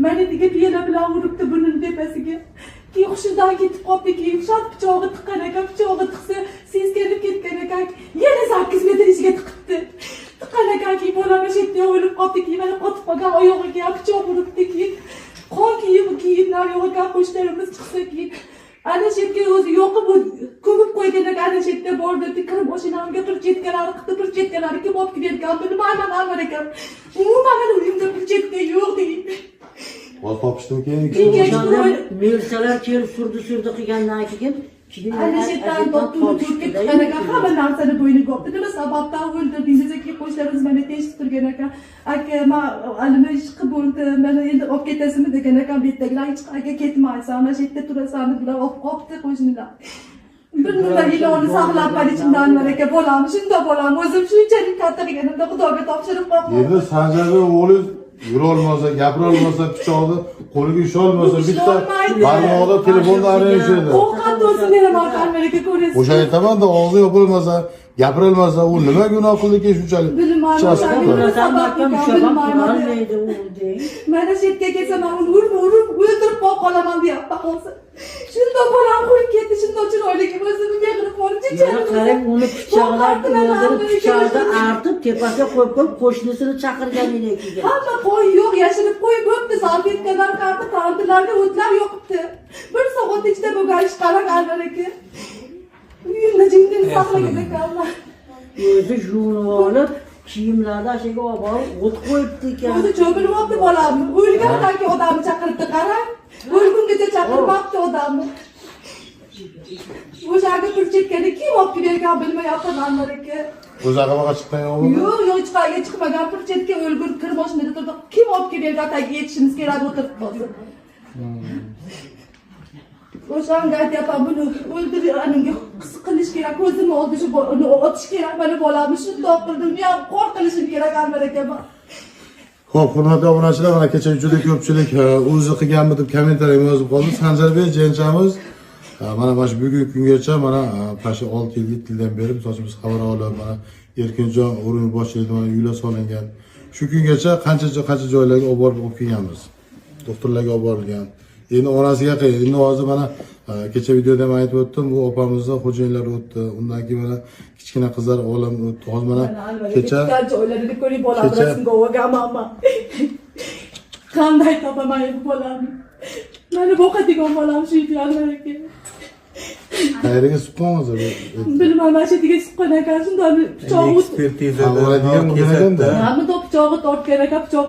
Mana degan piyala bilan uribdi buning tepasiga. Keyin hushidan ketib qoldi, keyin shart pichog'i tiqqan ekan, pichog'i tiqsa seskanib ketgan ekan, yana 8 metr ichiga tiqibdi. Tiqqan ekan, keyin bolam o'sha yerda o'lib qoldi, keyin mana qotib qolgan oyog'iga pichoq uribdi, keyin qon kiyimlar yo'q ekan, qo'shlarimiz chiqsa keyin ana shu yerga o'zi yo'qib ko'mib qo'ygan ekan, ana shu yerda bordi, kirib mashinamga bir chetkalari qildi, bir chetkalari kim olib kelgan bilmayman, anvar ekan. Umuman mana uyimda bir chetka yo'q deydi. Boz topishdim keyin Milsalar kelib surdi qilgandan keyin ana shu yerdan topib ketgan ekan, hamma narsani bo'yniga olibdi. Nima sababdan o'ldirdingiz keyin qo'shlarimiz mana teshib turgan ekan. Aka, men alimi ish qilib bo'ldi, mana endi olib ketasizmi degan ekan, bu yerdagilar hech qayerga ketmaysan, mana shu yerda turasan deb olib qolibdi qo'shnilar. Bir nima ilonni saqlab qolishimdan anvar aka, bolam shunday bolam, o'zim shunchalik katta qilganimda Xudoga topshirib qo'ydim. Endi Sanjarga o'g'li yurolmasa, gapirolmasa, pichoqni qo'liga usholmasa, bitta barmog'ida telefonda arayishadi. Ovqat do'stim beraman anvar aka, ko'rasiz. O'sha aytaman-da, og'zi yopilmasa, gapirolmasa, u nima gunoh qildiki shunchalik? Mana shu yerga kelsam, men uni urib o'ldirib qolaman deyapti hozir. Shunda bolam qo'yib ketdi, shunda chiroyligi o'zim mehrib qoldi. Qarang, uni pichoqlar o'ldirib, pichoqni artib, tepasiga qo'yib qo'shnisini chaqirgan edi. Hamma qo'y yo'q, yashirib qo'yib bo'pti, salfetkalar qartdi, tantilarga o'tlar yoqibdi. Bir soat ichida bo'lgan ish qarang anvar aka. Uyimda jinni saqlagan ekanlar. O'zi yuvib olib, kiyimlarni ashaga olib o't qo'yibdi ekan. O'zi cho'milib olibdi bolamni. O'lgandan keyin odamni chaqiribdi, qarang. O'lgungacha chaqirmabdi odamni. O'shaga bir chekkani kim olib kelgan bilmayapman anvar aka. O'zi aqamaga chiqqan yo'qmi? Yo'q, hech qayerga chiqmagan, bir chetga o'lgur kirmashinada turdi. Kim olib kelgan tagiga yetishimiz kerak o'tirib qoldi. O'shanga aytyapman, buni o'ldirganiga his qilish kerak, ko'zimni oldi shu uni otish kerak, mana bolamni shundoq qildim, men ham qo'rqilishim kerak anvar aka. Xo'p, hurmatli obunachilar, mana kecha juda ko'pchilik o'zi qilganmi deb kommentariy yozib qoldi. Sanjarbek jinchamiz mana shu bugungi kungacha mana shu 6 yil, 7 yildan beri misolimiz xabar olib, mana Erkinjon o'rin boshlig'i mana uylar solingan. Shu kungacha qancha joylarga olib borib kelganmiz. Doktorlarga olib borilgan. Endi onasiga qiyin. Endi hozir mana kecha videoda ham aytib o'tdim, bu opamizda xo'jayinlar o'tdi. Undan keyin mana kichkina qizlar olam o'tdi. Hozir mana kecha joylarida ko'rib bolam rasmga olganman. Qanday topaman bu bolamni? Mana boqadigan bolam shu anvar aka. qayerga suqqanmiz? Bilmayman, mana shu yerga suqqan ekan, shunday pichoq ekspertizada ham pichog'i tortgan ekan, pichoq